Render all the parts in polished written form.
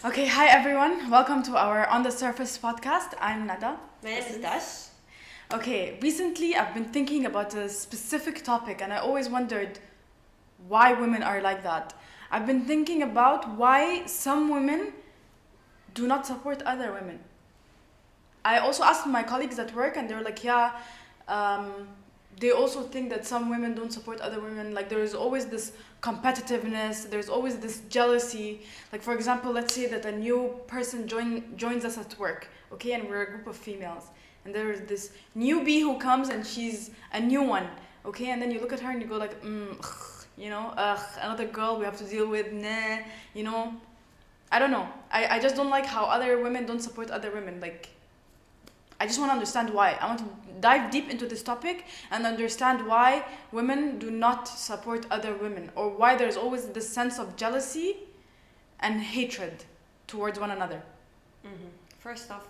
Okay, hi everyone. Welcome to our On the Surface podcast. I'm Nada. My name is Dash. Okay, recently I've been thinking about a specific topic and I always wondered why women are like that. I've been thinking about why some women do not support other women. I also asked my colleagues at work and they were like, they also think that some women don't support other women. Like there is always this competitiveness, there's always this jealousy. Like for example, let's say that a new person joins us at work, okay, and we're a group of females. And there's this newbie who comes and she's a new one, okay, and then you look at her and you go like, another girl we have to deal with, I don't know. I just don't like how other women don't support other women. Like, I just want to understand why. I want to dive deep into this topic and understand why women do not support other women, or why there's always this sense of jealousy and hatred towards one another. Mm-hmm. First off,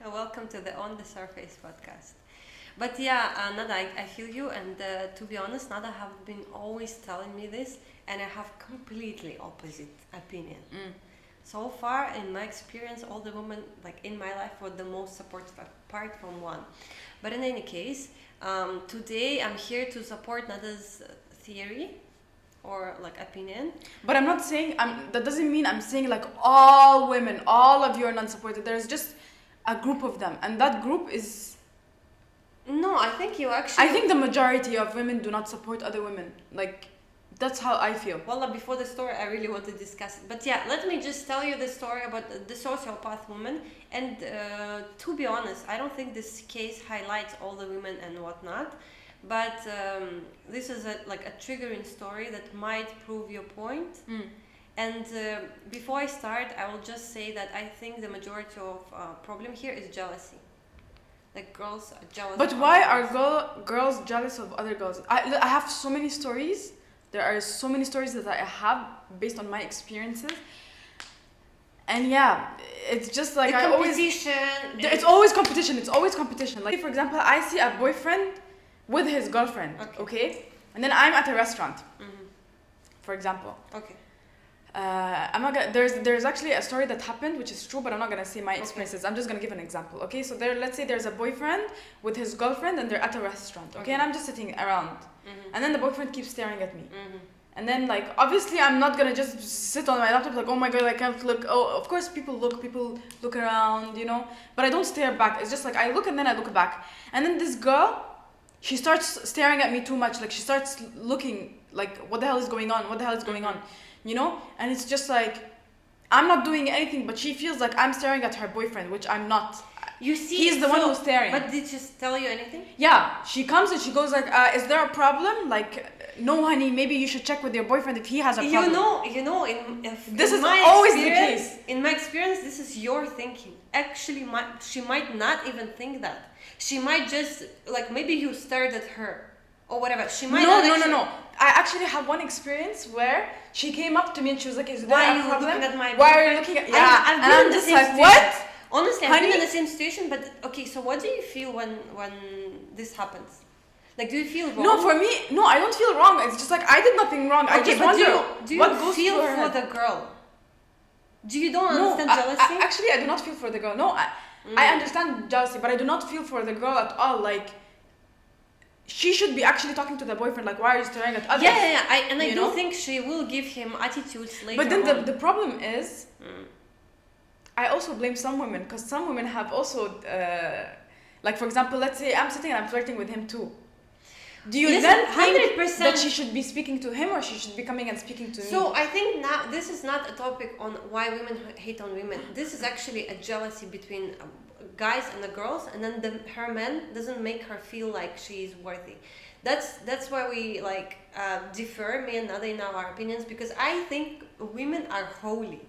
welcome to the On the Surface podcast. But yeah, Nada, I feel you, and to be honest, Nada have been always telling me this, and I have completely opposite opinion. So far, in my experience, all the women like in my life were the most supportive, apart from one. But in any case, today I'm here to support Nada's theory or like opinion. But I'm not saying that doesn't mean I'm saying like all women, all of you are non-supportive. There's just a group of them, and that group is. No, I think you actually. I think the majority of women do not support other women. Like. That's how I feel. Well, before the story, I really want to discuss it. But yeah, let me just tell you the story about the sociopath woman. And to be honest, I don't think this case highlights all the women and whatnot. But this is a triggering story that might prove your point. And before I start, I will just say that I think the majority of problem here is jealousy. Like girls are jealous. But why are girls jealous of other girls? I have so many stories. There are so many stories that I have based on my experiences. And yeah, it's just like it's always competition. It's always competition. Like for example, I see a boyfriend with his girlfriend, okay? And then I'm at a restaurant, for example. Okay. I'm not gonna, there's actually a story that happened which is true, but I'm not gonna say my experiences. I'm just gonna give an example. Okay, so let's say there's a boyfriend with his girlfriend and they're at a restaurant, okay? And I'm just sitting around. And then the boyfriend keeps staring at me. And then like obviously I'm not gonna just sit on my laptop like, oh my god, I can't look. Oh, of course people look around, but I don't stare back. It's just like I look and then I look back. And then this girl, she starts staring at me too much. Like she starts looking like, what the hell is going on? And it's just like I'm not doing anything, but she feels like I'm staring at her boyfriend, which I'm not. You see, he's the one who's staring. But did she tell you anything? Yeah, she comes and she goes like, is there a problem? Like, no honey, maybe you should check with your boyfriend if he has a problem. This is always the case. In my experience, this is your thinking. Actually, she might not even think that. She might just, like, maybe you stared at her or whatever. She might No. I actually have one experience where she came up to me and she was like, is there a problem? Why are you looking at I've been in the same situation. What? Honestly, I've been in the same situation, but okay, so what do you feel when this happens? Like, do you feel wrong? No, for me, no, I don't feel wrong. It's just like, I did nothing wrong. Okay, I just wonder do you what goes feel through her for head. the girl? Do you don't understand jealousy? Actually, I do not feel for the girl. No, I understand jealousy, but I do not feel for the girl at all. Like, she should be actually talking to the boyfriend, like, why are you staring at others? Yeah. I do think she will give him attitudes later. But then the problem is, I also blame some women, because some women have also, like for example, let's say I'm sitting and I'm flirting with him too. Do you then think 100% that she should be speaking to him, or she should be coming and speaking to me? So I think now this is not a topic on why women hate on women. This is actually a jealousy between guys and the girls, and then her man doesn't make her feel like she is worthy. That's why we differ, me and Nada, in our opinions, because I think women are holy.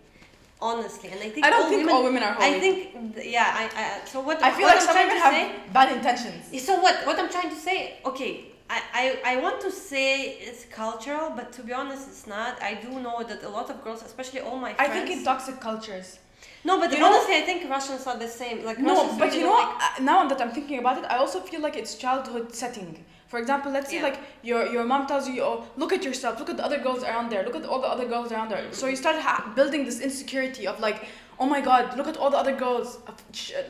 Honestly, and I don't think all women are holy. I think, so what I feel what like I'm some trying women to have say, bad intentions. So what I'm trying to say, okay, I want to say it's cultural, but to be honest, it's not. I do know that a lot of girls, especially all my friends, I think in toxic cultures. No, but honestly, I think Russians are the same. Like, no, Russians but really now that I'm thinking about it, I also feel like it's childhood setting. For example, let's say like your mom tells you, oh, look at yourself, look at the other girls around there, look at all the other girls around there. So you start building this insecurity of like, oh my god, look at all the other girls,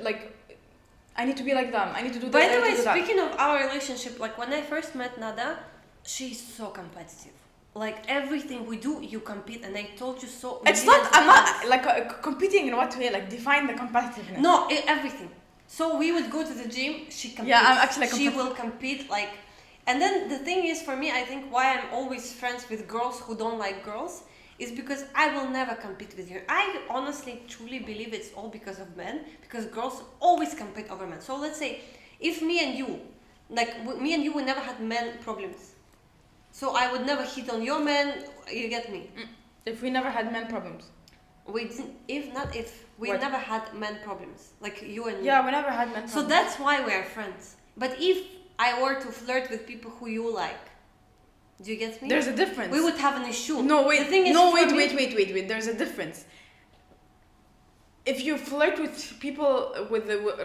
like I need to be like them, I need to do this. By the way, speaking of our relationship, like when I first met Nada, she's so competitive. Like everything we do, you compete, and I told you so. It's not. I'm not like competing in what way? Like define the competitiveness. No, everything. So we would go to the gym. She competes. Yeah, I'm actually. She will compete like, and then the thing is for me, I think why I'm always friends with girls who don't like girls is because I will never compete with you. I honestly, truly believe it's all because of men, because girls always compete over men. So let's say if me and you, we never had men problems. So I would never hit on your man. You get me? If we never had men problems. We never had men problems like you and me. Yeah, we never had men problems. So that's why we are friends. But if I were to flirt with people who you like, do you get me? There's a difference. We would have an issue. No, wait. Wait. There's a difference. If you flirt with people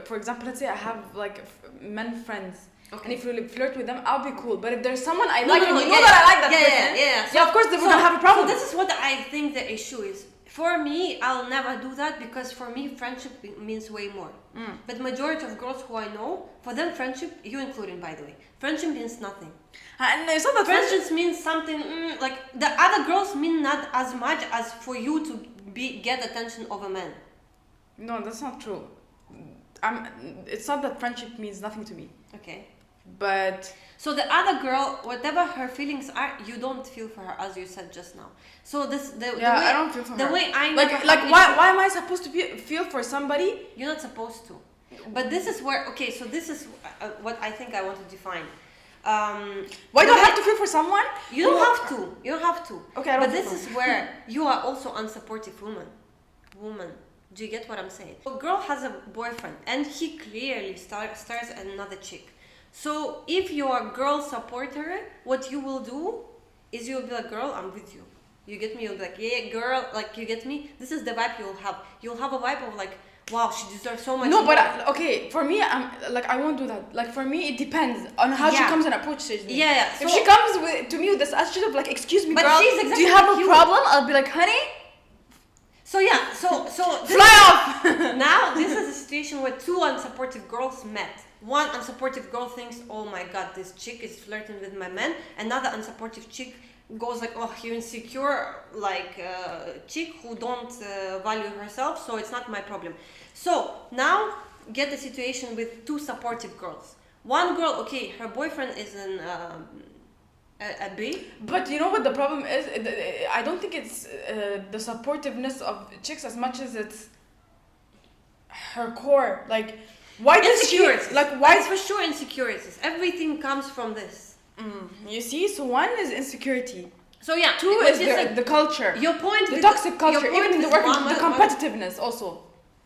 for example, let's say I have like men friends. Okay. And if you flirt with them, I'll be cool. But if there's someone I like, that I like that person, So, of course, then we're gonna have a problem. So this is what I think the issue is. For me, I'll never do that because for me, friendship means way more. But majority of girls who I know, for them, friendship, you including, by the way, friendship means nothing. And it's not that friendship means something like the other girls mean not as much as for you to get attention of a man. No, that's not true. It's not that friendship means nothing to me. Okay. But so the other girl, whatever her feelings are, you don't feel for her, as you said just now. So I don't feel for her. The way I why am I supposed to feel for somebody? You're not supposed to. But this is where so this is what I think I want to define. Why do I have to feel for someone? You don't have to. You don't have to. Okay, but this is where you are also unsupportive woman. Do you get what I'm saying? A girl has a boyfriend and he clearly starts another chick. So if you're a girl supporter, what you will do is you'll be like, girl, I'm with you. You get me? You'll be like, yeah, girl, like you get me? This is the vibe you'll have. You'll have a vibe of like, wow, she deserves so much. No, but for me, I won't do that. Like for me, it depends on how she comes and approaches me. Yeah. If she comes to me with this attitude of like, excuse me, girl, do you have a problem? I'll be like, honey. So fly off. Now this is a situation where two unsupportive girls met. One unsupportive girl thinks, oh my god, this chick is flirting with my man. Another unsupportive chick goes like, oh, you're insecure, like chick who don't value herself, so it's not my problem. So now get the situation with two supportive girls. One girl, okay, her boyfriend is a B. But you know what the problem is? I don't think it's the supportiveness of chicks as much as it's her core. Like, why does she... Like, why... That's for sure insecurities. Everything comes from this. You see? So one is insecurity. So yeah. Two is the culture. Your point... The toxic culture. Even in the work, the competitiveness also.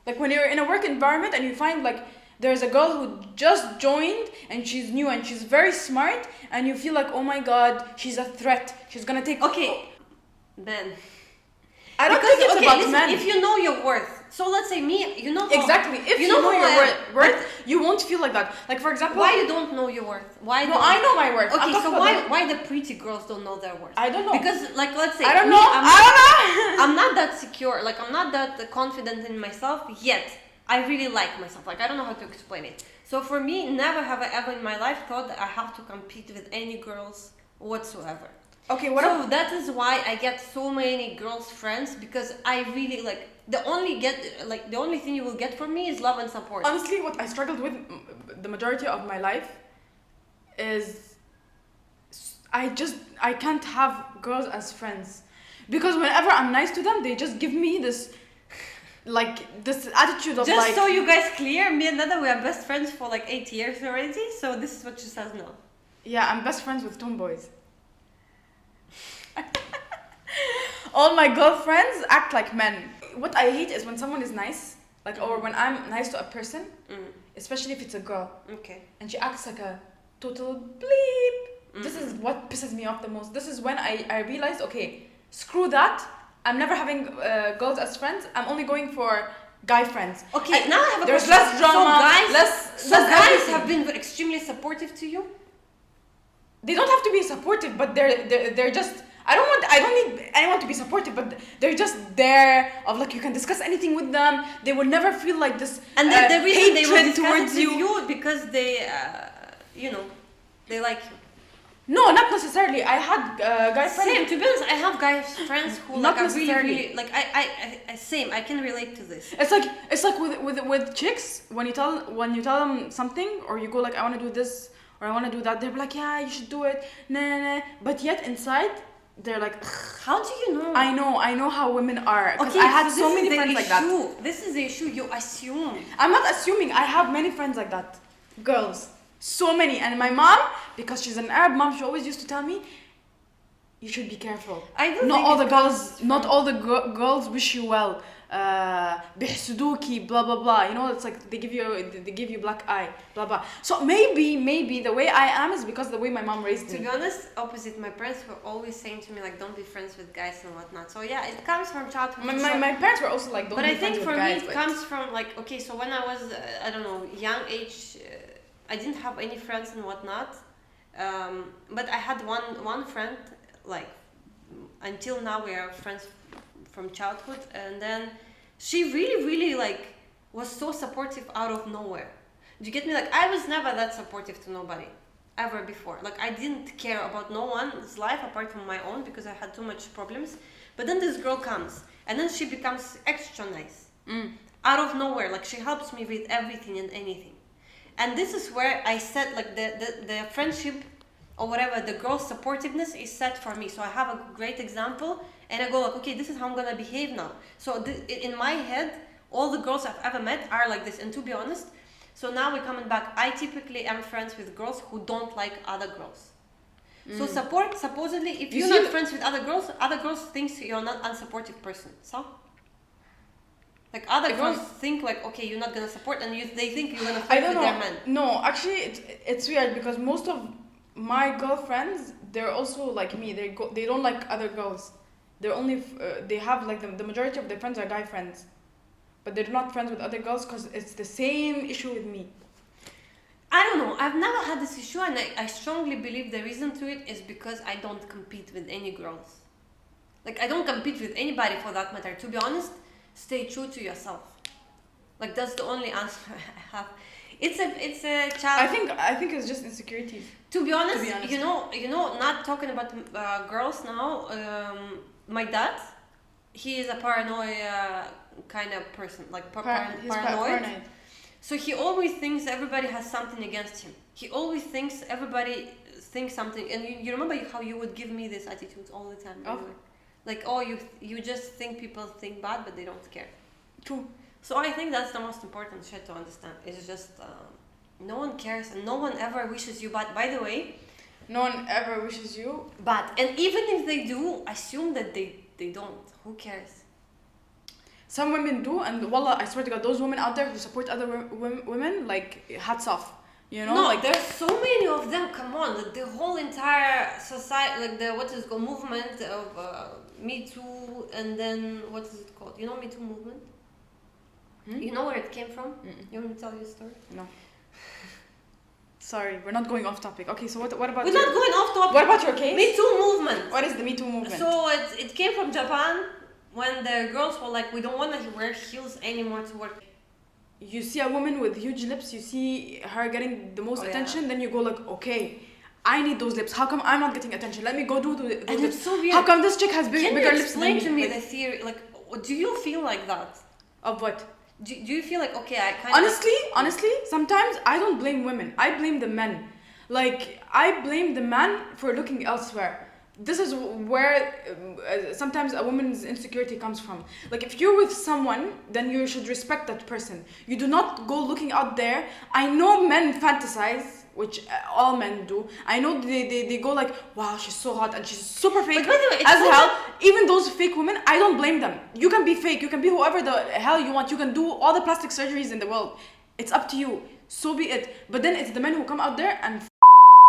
Like, when you're in a work environment and you find, like, there's a girl who just joined and she's new and she's very smart and you feel like, oh my god, she's a threat. She's gonna take... Okay. Then... I don't think it's about men. If you know your worth, so let's say me, you know. Exactly. If you know your worth, you won't feel like that. Like for example, why you don't know your worth? Why? No, I know my worth. Okay, so why the pretty girls don't know their worth? I don't know. Because like let's say I don't know. I'm not that secure. Like I'm not that confident in myself yet. I really like myself. Like I don't know how to explain it. So for me, never have I ever in my life thought that I have to compete with any girls whatsoever. Okay, that is why I get so many girls friends, because I really like the only thing you will get from me is love and support. Honestly, what I struggled with the majority of my life is I can't have girls as friends, because whenever I'm nice to them, they just give me this attitude of just so you guys clear, me and Nada, we are best friends for like 8 years already, so this is what she says now. Yeah, I'm best friends with tomboys. All my girlfriends act like men. What I hate is when someone is nice, or when I'm nice to a person, especially if it's a girl. Okay. And she acts like a total bleep. This is what pisses me off the most. This is when I realized, okay, screw that. I'm never having girls as friends. I'm only going for guy friends. Okay, now I have a there's question. Less drama. So guys less have been extremely supportive to you? they don't have to be supportive, but they're just. I don't need anyone to be supportive, but they're just there. Of like you can discuss anything with them. They will never feel like this. And the reason they will hatred discuss towards it with you because they, they like you. No, not necessarily. I had guy friends. Same. To be honest, I have guy friends who Not like are really, necessarily. really like I same. I can relate to this. It's like with chicks when you tell them something or you go like I want to do this or I want to do that, they're like yeah you should do it nah. But yet inside they're like ugh. How do you know? I know how women are. Okay, I had so so this many is the friends like that. issue. This is the issue. You assume. I'm not assuming. I have many friends like that, girls. So many. And my mom, because she's an Arab mom, she always used to tell me, you should be careful. I don't Not think all it the girls, comes from- not all the girls wish you well. بيحسدوكي blah blah blah. You know, it's like they give you black eye, blah blah. So maybe the way I am is because the way my mom raised To me. be honest, opposite. My parents were always saying to me like, don't be friends with guys and whatnot. So yeah, it comes from childhood. My parents were also like, don't But be I think friends for with me guys, it but- comes from like, okay, so when I was I don't know, young age, I didn't have any friends and whatnot. But I had one friend, like until now we are friends from childhood, and then she really like was so supportive out of nowhere. Do you get me? Like I was never that supportive to nobody ever before. Like I didn't care about no one's life apart from my own because I had too much problems. But then this girl comes and then she becomes extra nice. Out of nowhere, like she helps me with everything and anything. And this is where I said like the friendship or whatever, the girl's supportiveness is set for me. So I have a great example and I go like, okay, this is how I'm gonna behave now. So in my head, all the girls I've ever met are like this. And to be honest, so now we're coming back, I typically am friends with girls who don't like other girls. So supposedly, if you're not friends with other girls thinks you're not unsupportive person. So? Like other girls think like, okay, you're not gonna support, and they think you're gonna fight with their men. No, actually, it's weird because most of my girlfriends, they're also like me. They don't like other girls. They're only they have like the majority of their friends are guy friends, but they're not friends with other girls because it's the same issue with me. I don't know. I've never had this issue, and I strongly believe the reason to it is because I don't compete with any girls. Like I don't compete with anybody for that matter. To be honest, stay true to yourself. Like that's the only answer I have. It's a child. I think it's just insecurities. To be honest, you know, not talking about girls now. My dad, he is a paranoia kind of person, like paranoid. So he always thinks everybody has something against him. He always thinks everybody thinks something. And you remember how you would give me this attitude all the time. Oh. Like, oh, you just think people think bad, but they don't care. True. So I think that's the most important shit to understand. It's just no one cares and no one ever wishes you bad. By the way, no one ever wishes you bad. And even if they do, assume that they don't. Who cares? Some women do, and wallah, I swear to God, those women out there who support other women, like hats off. You know, no, like there's so many of them. Come on, the whole entire society, like the what is it called, movement of Me Too, and then what is it called? You know, Me Too movement. You know where it came from? You want me to tell you a story? No. Sorry, we're not going off topic. Okay, so what about? We're not going off topic. What about your case? Me Too movement. What is the Me Too movement? So it came from Japan when the girls were like, we don't want to wear heels anymore to work. You see a woman with huge lips, you see her getting the most attention, then you go like, okay, I need those lips. How come I'm not getting attention? Let me go do those and lips. It's so weird. How come this chick has bigger lips than me? Explain to me the theory. Like, do you feel like that? Of what? Do you feel like, okay, I kind Honestly, sometimes I don't blame women. I blame the men. Like, I blame the man for looking elsewhere. This is where sometimes a woman's insecurity comes from. Like, if you're with someone, then you should respect that person. You do not go looking out there. I know men fantasize, which all men do. I know they go like, wow, she's so hot and she's super fake. But by the way, as hell. Even those fake women, I don't blame them. You can be fake. You can be whoever the hell you want. You can do all the plastic surgeries in the world. It's up to you. So be it. But then it's the men who come out there and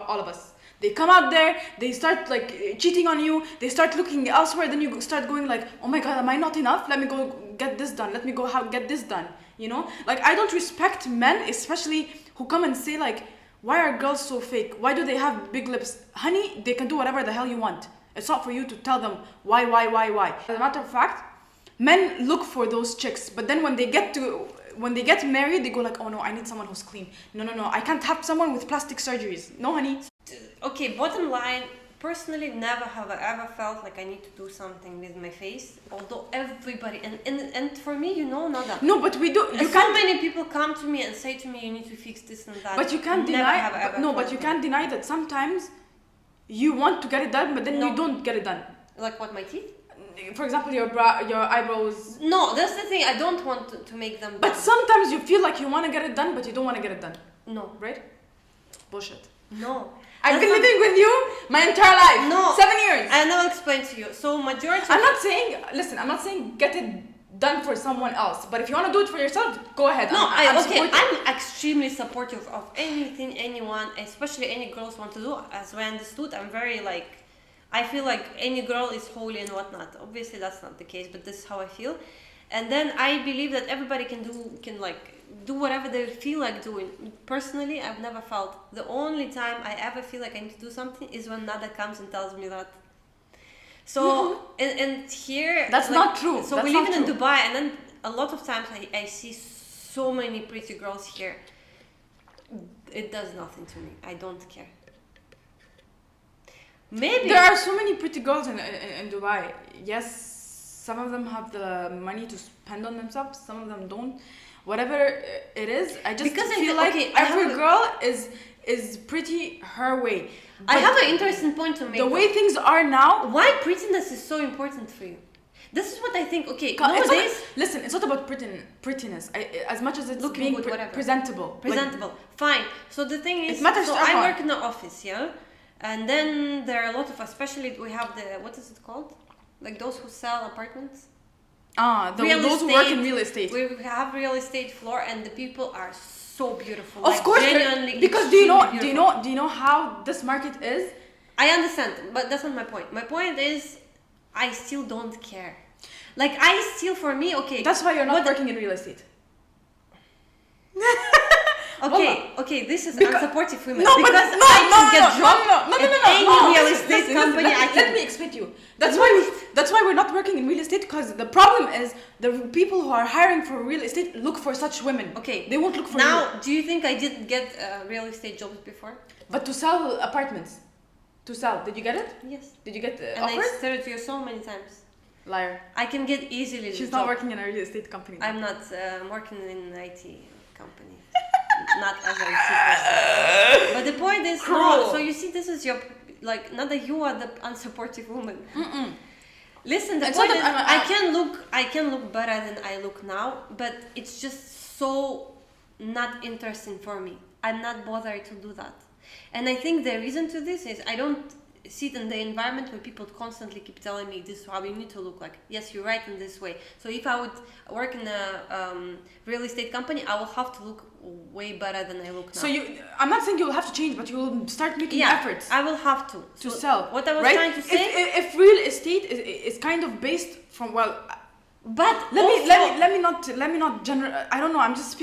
all of us. They come out there, they start like cheating on you, they start looking elsewhere, then you start going like, oh my God, am I not enough? Let me go get this done. Let me go get this done. You know? Like, I don't respect men, especially who come and say like, why are girls so fake? Why do they have big lips? Honey, they can do whatever the hell you want. It's not for you to tell them why. As a matter of fact, men look for those chicks, but then when they get married, they go like, oh no, I need someone who's clean. No, I can't have someone with plastic surgeries. No, honey. Okay, bottom line, personally, never have I ever felt like I need to do something with my face. Although everybody, and for me, Nada. No, but we do. Many people come to me and say to me, you need to fix this and that. But you can't can't deny that sometimes you want to get it done, but then you don't get it done. Like what, my teeth? For example, your eyebrows. No, that's the thing. I don't want to make them done. But sometimes you feel like you want to get it done, but you don't want to get it done. No. Right? Bullshit. No. I've been living with you my entire life. No. 7 years. I will explain to you. So majority... I'm not saying get it done for someone else. But if you want to do it for yourself, go ahead. No, I'm extremely supportive of anything anyone, especially any girls want to do. As I understood, I'm very I feel like any girl is holy and whatnot. Obviously, that's not the case, but this is how I feel. And then I believe that everybody can do whatever they feel like doing. Personally, I've never felt. The only time I ever feel like I need to do something is when Nada comes and tells me that. So, and here... That's not true. So we live in Dubai, and then a lot of times I see so many pretty girls here. It does nothing to me. I don't care. Maybe there are so many pretty girls in Dubai. Yes, some of them have the money to spend on themselves. Some of them don't. Whatever it is, I just feel like every girl is pretty her way. But I have an interesting point to make. The way things are now. Why prettiness is so important for you? This is what I think. Okay, nowadays. Listen, it's not about prettiness. As much as it's looking being good, presentable. Fine. So the thing is, I work in the office, yeah. And then there are a lot of, especially we have what is it called? Like those who sell apartments. Those who work in real estate. We have real estate floor, and the people are so beautiful. Of course, because do you know how this market is? I understand, but that's not my point. My point is, I still don't care. For me, okay. That's why you're not working in real estate. Okay, this is unsupportive women. I can get dropped in any real estate company. Let me explain to you. That's why we're not working in real estate, because the problem is the people who are hiring for real estate look for such women. Okay, they won't look for now. Do you think I did get real estate jobs before? But to sell apartments, did you get it? Yes. Did you get offers? offers? I said it to you so many times. Liar. I can get easily. She's not working in a real estate company. I'm not working in an IT company. Not as a IT person. But the point is, so you see, this is your not that you are the unsupportive woman. Listen, the point is, I can look better than I look now, but it's just so not interesting for me. I'm not bothered to do that, and I think the reason to this is I don't sit in the environment where people constantly keep telling me this is how you need to look like. Yes, you're right in this way. So if I would work in a real estate company, I will have to look way better than I look now. So I'm not saying you will have to change, but you will start making efforts. I will have to sell. What I was trying to say, if real estate is kind of based from but let me not I don't know, I'm just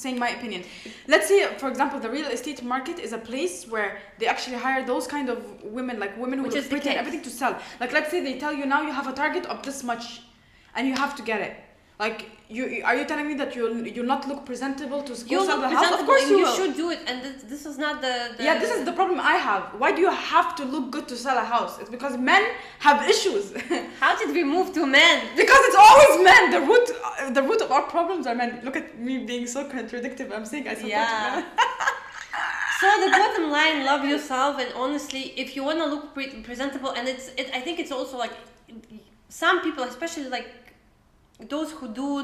saying my opinion. Let's say, for example, the real estate market is a place where they actually hire those kind of women, like women who look pretty and everything, to sell. Like, let's say they tell you now you have a target of this much and you have to get it. Like, are you telling me that you'll not look presentable to go sell the house? Of course you will. Should do it, and this is not the this is the problem I have. Why do you have to look good to sell a house? It's because men have issues. How did we move to men? Because it's always men. The root of our problems are men. Look at me being so contradictory. I'm saying I support men. So the bottom line, love yourself, and honestly, if you want to look presentable, and I think it's also like some people, especially like those who do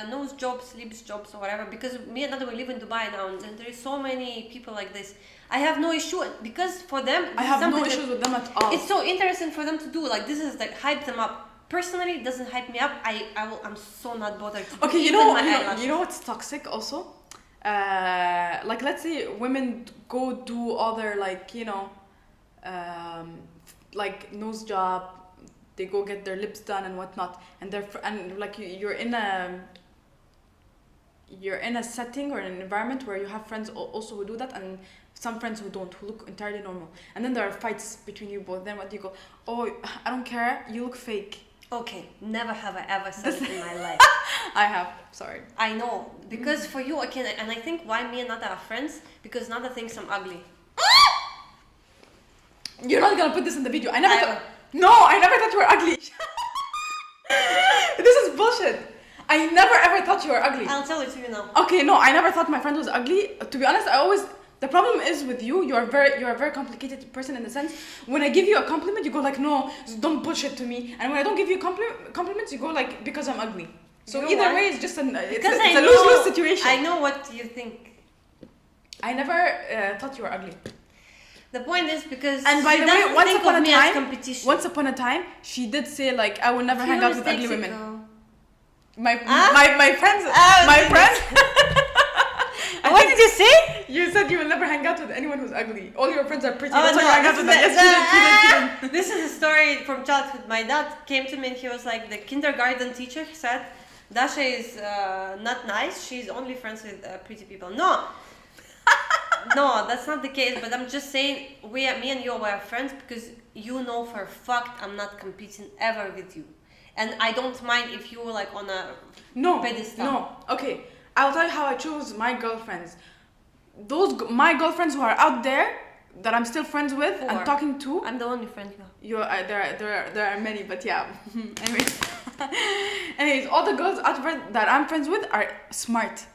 nose jobs, lips jobs, or whatever, because me and Nada, we live in Dubai now, and there is so many people like this. I have no issue, because for them, I have no issues with them at all. It's so interesting for them to do. Like, this is hype them up. Personally, it doesn't hype me up. I'm so not bothered. Okay, you know what's toxic also? Let's say women go do all their nose job. They go get their lips done and whatnot, and you're in a you're in a setting or an environment where you have friends also who do that, and some friends who don't, who look entirely normal, and then there are fights between you both. Then what do you go? Oh, I don't care. You look fake. Okay, never have I ever said it in my life. I have. Sorry. I know, because for you, okay, and I think why me and Nada are friends, because Nada thinks I'm ugly. You're not gonna put this in the video. I never thought you were ugly. This is bullshit. I never ever thought you were ugly. I'll tell it to you now. Okay, no, I never thought my friend was ugly. To be honest, the problem is with you. You're a very complicated person in the sense when I give you a compliment, you go like, no, don't bullshit to me. And when I don't give you compliments, you go like, because I'm ugly. So You know either what? way, it's just it's I a lose-lose situation. I know what you think. I never thought you were ugly. The point is because And by she the way, doesn't think of me as competition. once upon a time, she did say like, I will never hang out with ugly women. Ago. My friends, my friends. What did you say? You said you will never hang out with anyone who's ugly. All your friends are pretty. Oh, That's why no, you hang out with them. Yes, you did. This is a story from childhood. My dad came to me and he was like, the kindergarten teacher said, Dasha is not nice. She's only friends with pretty people. No. No, that's not the case. But I'm just saying, me and you were friends because you know for a fact I'm not competing ever with you. And I don't mind if you were like on a pedestal. No, okay. I'll tell you how I choose my girlfriends. My girlfriends who are out there that I'm still friends with and talking to. I'm the only friend you have. There are many, but yeah. Anyways, all the girls out there that I'm friends with are smart.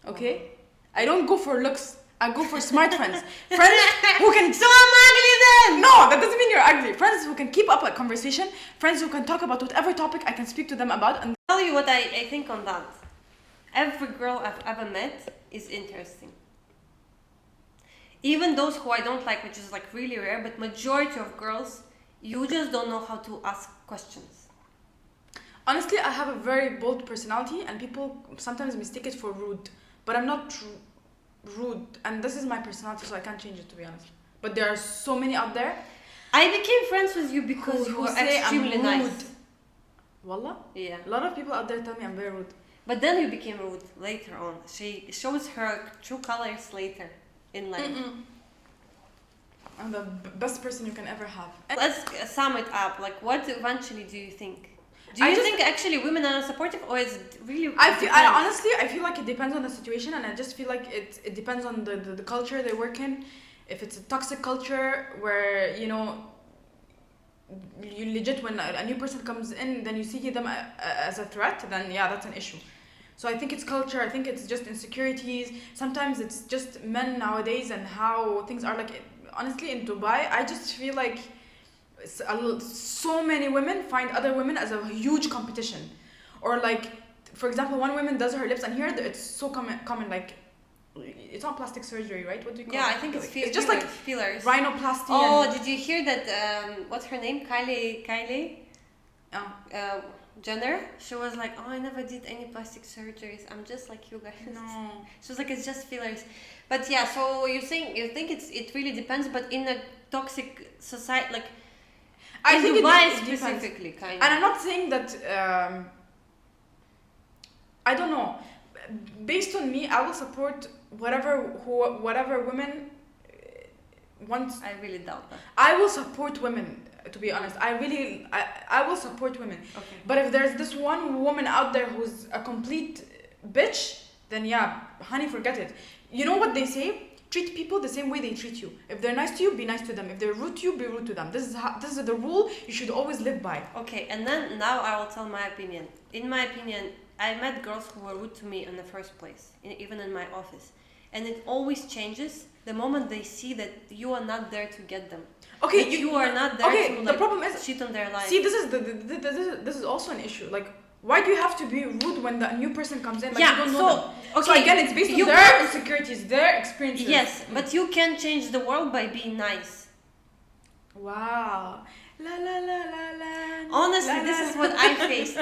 Okay? I don't go for looks. I go for smart friends. Friends who can... So I'm ugly then! No, that doesn't mean you're ugly. Friends who can keep up a conversation. Friends who can talk about whatever topic I can speak to them about. And I'll tell you what I think on that. Every girl I've ever met is interesting. Even those who I don't like, which is like really rare, but majority of girls, you just don't know how to ask questions. honestly, I have a very bold personality and people sometimes mistake it for rude. But I'm not rude, and this is my personality, so I can't change it, to be honest. But there are so many out there. I became friends with you because you were extremely nice. Wallah? Yeah. A lot of people out there tell me I'm very rude. But then you became rude later on. She shows her true colors later in life. I'm the best person you can ever have. Let's sum it up. Like, what eventually do you think? Do you think actually women are supportive, or is it really? I feel like it depends on the situation, and I just feel like it depends on the culture they work in. If it's a toxic culture where you legit, when a new person comes in, then you see them as a threat, then yeah, that's an issue. So I think it's culture. I think it's just insecurities. Sometimes it's just men nowadays and how things are. Like, honestly, in Dubai, I just feel like so many women find other women as a huge competition. Or like, for example, one woman does her lips, and here it's so common, like, it's not plastic surgery, right? What do you call it? Yeah, I think it's it's just like fillers. Rhinoplasty. Oh, did you hear that? What's her name? Kylie Jenner. She was like, "Oh, I never did any plastic surgeries. I'm just like you guys." No. She was like, "It's just fillers." But yeah, so you think it really depends, but in a toxic society, like I think Dubai it specifically, depends. kind of. And I'm not saying that. I don't know. Based on me, I will support whatever women wants. I really doubt that. I will support women. To be honest, I will support women. Okay. But if there's this one woman out there who's a complete bitch, then yeah, honey, forget it. You know what they say? Treat people the same way they treat you. If they're nice to you, be nice to them. If they're rude to you, be rude to them. This is the rule you should always live by. Okay, and then now I will tell my opinion. In my opinion, I met girls who were rude to me in the first place, even in my office. And it always changes the moment they see that you are not there to get them. Okay, that you are not there to the problem is, cheat on their life. See, this is also an issue. Like, why do you have to be rude when the new person comes in? Like, yeah, you don't know them. Okay, so again, it's based on their insecurities, their experiences. Yes, but you can change the world by being nice. Wow. La la la la la. Honestly, la, this la. is what I face.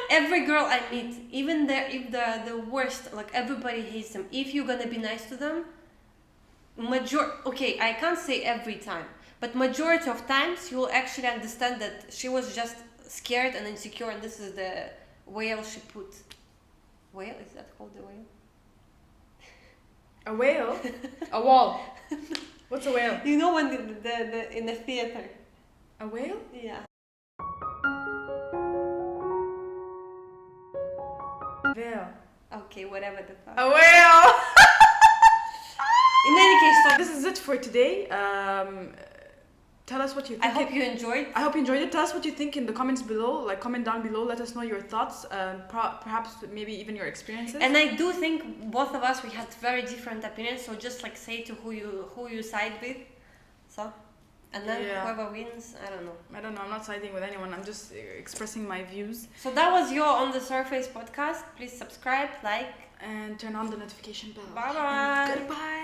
Every girl I meet, even if the worst, like everybody hates them. If you're gonna be nice to them, okay, I can't say every time, but majority of times you will actually understand that she was just scared and insecure, and this is the whale she put. Whale? Is that called a whale? A whale? A wall. What's a whale? You know when the in the theater. A whale? Yeah. Whale. Okay, whatever the fuck. A whale! In any case, so This is it for today. Tell us what you think. I hope you enjoyed. I hope you enjoyed it. Tell us what you think in the comments below. Like, comment down below. Let us know your thoughts. Perhaps maybe even your experiences. And I do think both of us, we had very different opinions. So just like say to who you side with. So, and then whoever wins, I don't know. I don't know. I'm not siding with anyone. I'm just expressing my views. So that was your On the Surface podcast. Please subscribe, like, and turn on the notification bell. Bye bye. Goodbye.